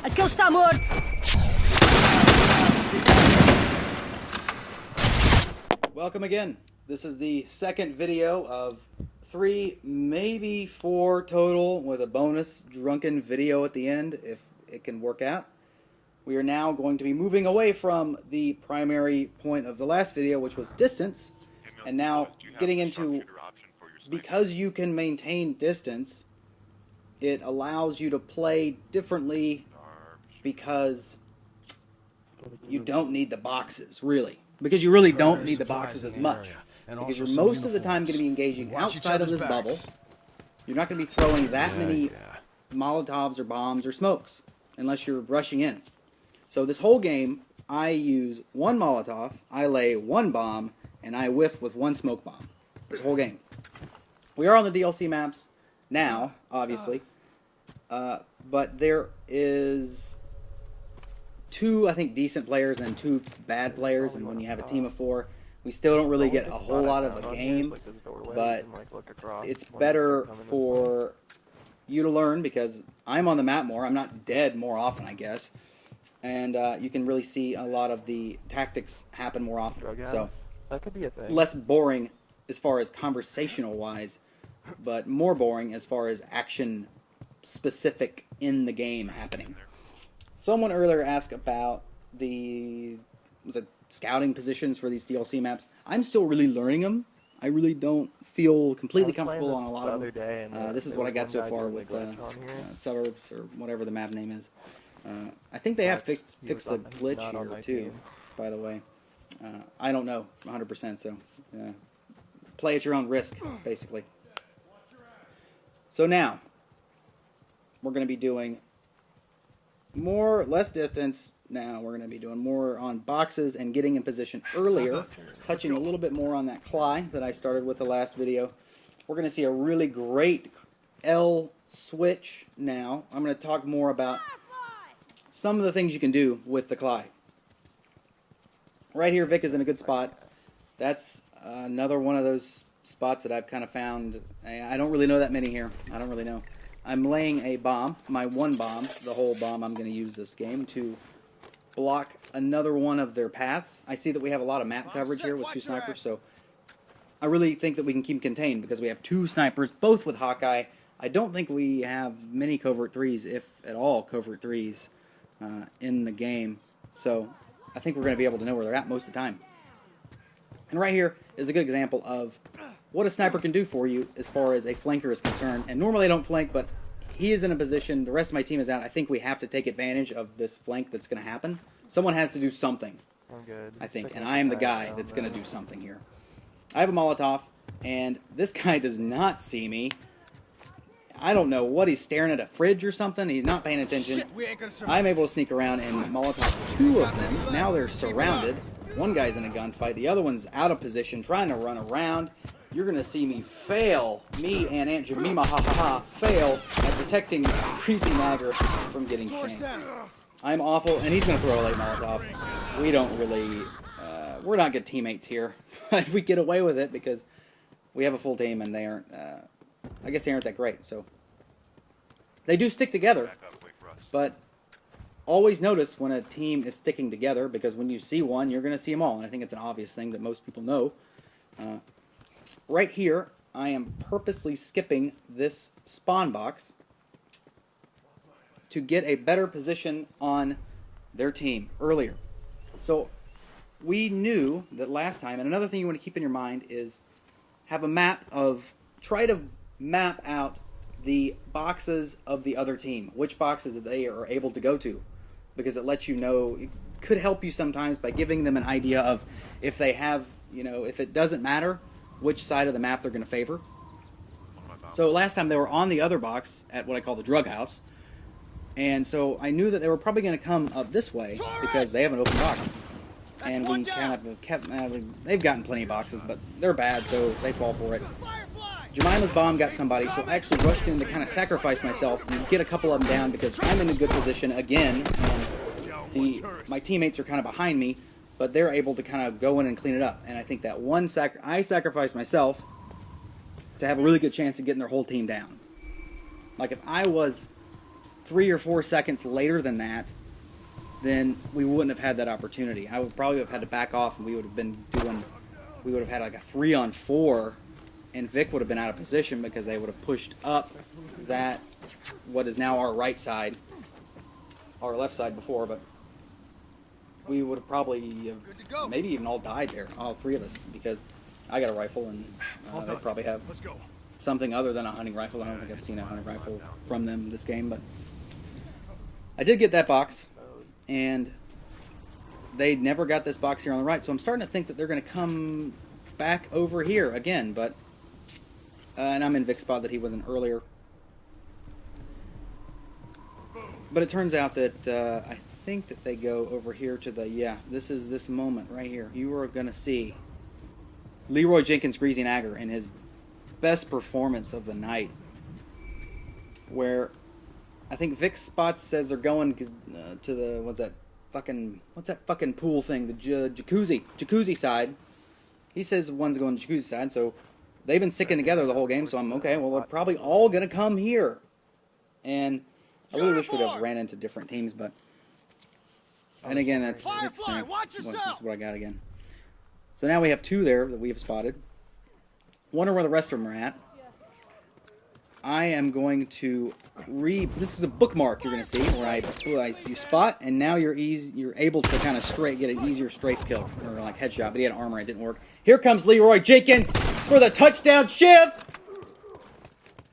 Aquele está morto. Welcome again. This is the second video of 3, maybe 4 total, with a bonus drunken video at the end if it can work out. We are now going to be moving away from the primary point of the last video, which was distance, and now getting into, because you can maintain distance, it allows you to play differently because you don't need the boxes, really. Because you really don't need the boxes as much. Because you're most of the time going to be engaging outside of this bubble. You're not going to be throwing that many Molotovs or bombs or smokes unless you're rushing in. So this whole game, I use 1 Molotov, I lay 1 bomb, and I whiff with 1 smoke bomb. This whole game. We are on the DLC maps now, obviously. But there is 2, I think, decent players and 2 bad players, and when you have a team of 4, we still don't really get a whole lot of a game, but it's better for you to learn because I'm on the map more. I'm not dead more often, I guess, and you can really see a lot of the tactics happen more often. So that could be a thing. Less boring as far as conversational-wise, but more boring as far as action specific in the game happening. Someone earlier asked about the scouting positions for these DLC maps. I'm still really learning them. I really don't feel completely comfortable on a lot of them. This is what I got so far with Suburbs, or whatever the map name is. I think they have fixed the glitch here too, by the way. I don't know 100%, so play at your own risk, basically. So now, we're going to be doing less distance. Now we're going to be doing more on boxes and getting in position earlier, touching a little bit more on that Cly that I started with the last video. We're going to see a really great L switch now. I'm going to talk more about some of the things you can do with the Cly. Right here, Vic is in a good spot. That's another one of those spots that I've kind of found. I don't really know that many here. I don't really know. I'm laying a bomb, my 1 bomb, the whole bomb I'm going to use this game, to block another one of their paths. I see that we have a lot of map coverage here with 2 snipers, so I really think that we can keep contained because we have 2 snipers, both with Hawkeye. I don't think we have many covert 3s, if at all covert 3s, in the game. So I think we're going to be able to know where they're at most of the time. And right here is a good example of what a sniper can do for you as far as a flanker is concerned. And normally I don't flank, but he is in a position, the rest of my team is out. I think we have to take advantage of this flank that's going to happen. Someone has to do something, I think, and I am the guy that's going to do something here. I have a Molotov, and this guy does not see me. I don't know what, he's staring at a fridge or something. He's not paying attention. I'm able to sneak around and Molotov 2 of them. Now they're surrounded. One guy's in a gunfight. The other one's out of position, trying to run around. You're going to see me fail, me and Aunt Jemima, fail at protecting Freezy Nagger from getting shanked. I'm awful, and he's going to throw a late Molotov. We don't really, we're not good teammates here. We get away with it because we have a full team, and they aren't, I guess they aren't that great. So they do stick together, but always notice when a team is sticking together, because when you see one, you're going to see them all, and I think it's an obvious thing that most people know. Right here, I am purposely skipping this spawn box to get a better position on their team earlier. So we knew that last time, and another thing you want to keep in your mind is have a map of, try to map out the boxes of the other team, which boxes they are able to go to, because it lets you know, it could help you sometimes by giving them an idea of if they have, if it doesn't matter which side of the map they're going to favor. So last time they were on the other box at what I call the drug house, and so I knew that they were probably going to come up this way because they have an open box, and we kind of kept, they've gotten plenty of boxes, but they're bad, so they fall for it. Jemima's bomb got somebody, so I actually rushed in to kind of sacrifice myself and get a couple of them down because I'm in a good position again, and my teammates are kind of behind me, but they're able to kind of go in and clean it up. And I think that I sacrificed myself to have a really good chance of getting their whole team down. Like if I was 3 or 4 seconds later than that, then we wouldn't have had that opportunity. I would probably have had to back off, and we would have had like a 3-on-4, and Vic would have been out of position because they would have pushed up that, what is now our right side, our left side before, but we would have probably maybe even all died there, all 3 of us, because I got a rifle, and they probably have something other than a hunting rifle. I don't think I've seen a hunting rifle from them this game, but I did get that box, and they never got this box here on the right, so I'm starting to think that they're going to come back over here again, but and I'm in Vic's spot that he wasn't earlier. But it turns out that I think that they go over here to the, yeah, this is this moment right here. You are going to see Leroy Jenkins Greasy Nagger in his best performance of the night, where I think Vic's spots says they're going to the, what's that fucking pool thing, the jacuzzi side. He says one's going to jacuzzi side, so they've been sticking together the whole game, so I'm okay, well, they're probably all going to come here. And I really wish we'd have ran into different teams, but, and again, that's this is what I got again. So now we have 2 there that we have spotted. Wonder where the rest of them are at. I am going to this is a bookmark you're going to see where you spot, and now you're able to kind of get an easier strafe kill, or like headshot, but he had armor, it didn't work. Here comes Leroy Jenkins for the touchdown shift!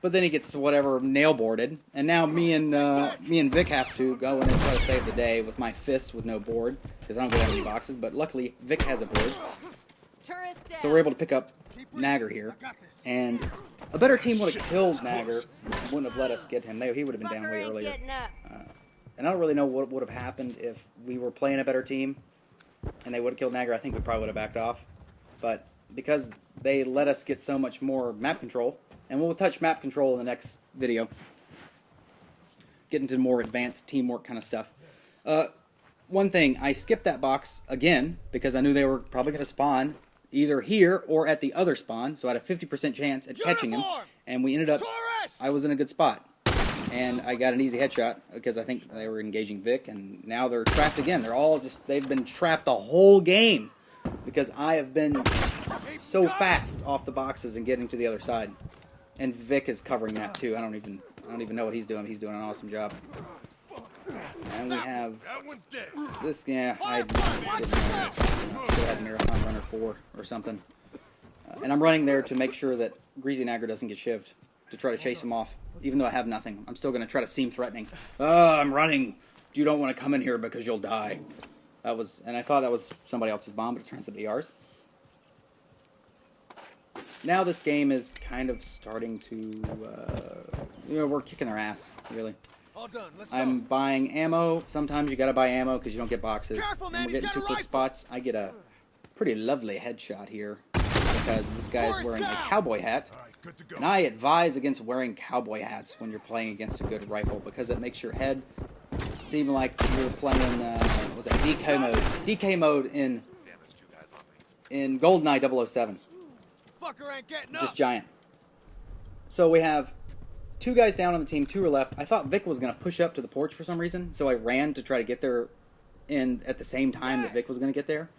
But then he gets whatever nail boarded, and now me and Vic have to go in and try to save the day with my fists with no board, because I don't get any boxes, but luckily Vic has a board. So we're able to pick up Nagger here, and a better team would have killed Nagger, wouldn't have let us get him. He would have been down way earlier. And I don't really know what would have happened if we were playing a better team and they would have killed Nagger. I think we probably would have backed off. But because they let us get so much more map control, and we'll touch map control in the next video, get into more advanced teamwork kind of stuff. One thing, I skipped that box again because I knew they were probably going to spawn either here or at the other spawn, so I had a 50% chance at catching him, and we ended up, I was in a good spot, and I got an easy headshot because I think they were engaging Vic, and now they're trapped again. They've been trapped the whole game because I have been so fast off the boxes and getting to the other side, and Vic is covering that too. I don't even know what he's doing. He's doing an awesome job. And we have this, yeah, I didn't know. Still had Marathon Runner 4 or something. And I'm running there to make sure that Greasy Nagger doesn't get shivved, to try to chase him off. Even though I have nothing, I'm still going to try to seem threatening. I'm running. You don't want to come in here because you'll die. And I thought that was somebody else's bomb, but it turns out to be ours. Now this game is kind of starting to, we're kicking their ass, really. I'm buying ammo. Sometimes you gotta buy ammo because you don't get boxes. And we're getting 2 quick spots. I get a pretty lovely headshot here because this guy is wearing a cowboy hat. And I advise against wearing cowboy hats when you're playing against a good rifle because it makes your head seem like you're playing, what's that, DK mode. DK mode in GoldenEye 007. Just giant. So we have 2 guys down on the team, 2 are left. I thought Vic was going to push up to the porch for some reason, so I ran to try to get there at the same time that Vic was going to get there.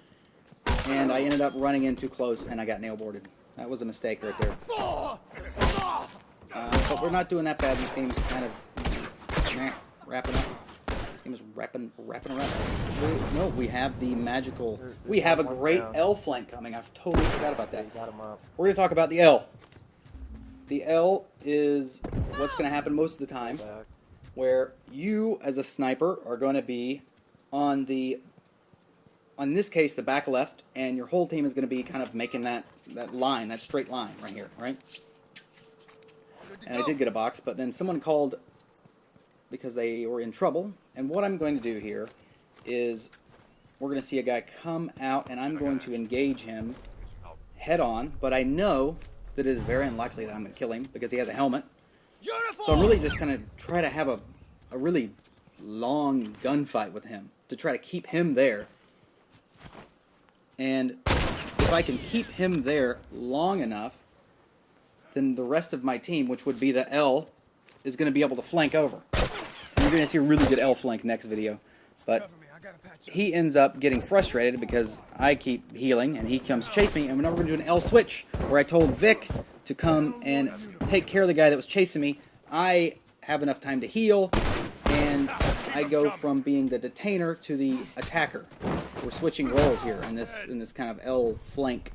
And I ended up running in too close, and I got nail boarded. That was a mistake right there. But we're not doing that bad. This game's kind of wrapping up. This game is wrapping around. No, we have the magical... We have a great L flank coming. I totally forgot about that. We're going to talk about the L. The L is what's going to happen most of the time, where you, as a sniper, are going to be on in this case, the back left, and your whole team is going to be kind of making that line, that straight line right here, right? And I did get a box, but then someone called because they were in trouble, and what I'm going to do here is we're going to see a guy come out, and I'm going to engage him head on, but I know that it is very unlikely that I'm going to kill him because he has a helmet. So I'm really just going to try to have a really long gunfight with him to try to keep him there. And if I can keep him there long enough, then the rest of my team, which would be the L, is going to be able to flank over. And You're going to see a really good L flank next video. But he ends up getting frustrated because I keep healing, and he comes chase me, and now we're going to do an L switch, where I told Vic to come and take care of the guy that was chasing me. I have enough time to heal, and I go from being the detainer to the attacker. We're switching roles here in this kind of L flank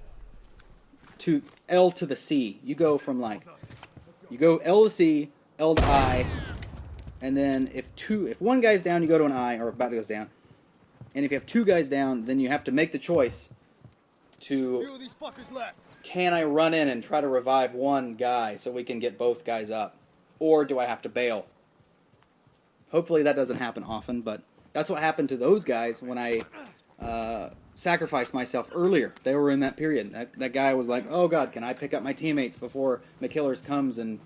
to L to the C. You go from you go L to C, L to I, and then if one guy's down, you go to an I, or if battle goes down. And if you have two guys down, then you have to make the choice to, can I run in and try to revive one guy so we can get both guys up? Or do I have to bail? Hopefully that doesn't happen often, but that's what happened to those guys when I sacrificed myself earlier. They were in that period. That guy was like, oh God, can I pick up my teammates before McKillers comes and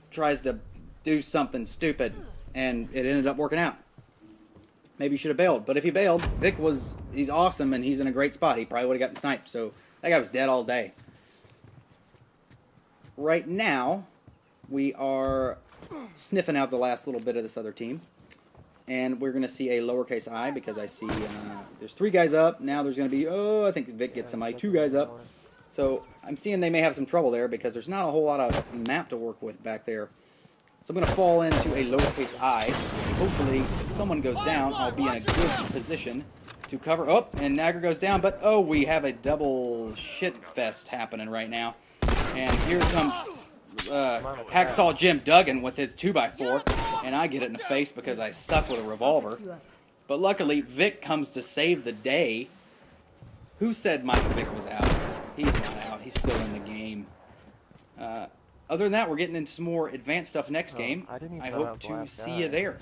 tries to do something stupid? And it ended up working out. Maybe you should have bailed. But if he bailed, Vic he's awesome and he's in a great spot. He probably would have gotten sniped. So that guy was dead all day. Right now, we are sniffing out the last little bit of this other team. And we're going to see a lowercase I because I see there's 3 guys up. Now there's going to be, I think Vic gets somebody, 2 guys up. So I'm seeing they may have some trouble there because there's not a whole lot of map to work with back there. So I'm going to fall into a lowercase I. Hopefully, if someone goes down, I'll be in a good position to cover. Oh, and Nagger goes down, but we have a double shit fest happening right now. And here comes Hacksaw Jim Duggan with his 2x4, and I get it in the face because I suck with a revolver. But luckily, Vic comes to save the day. Who said Mike Vic was out? He's not out. He's still in the game. Other than that, we're getting into some more advanced stuff next game. I hope to see you there.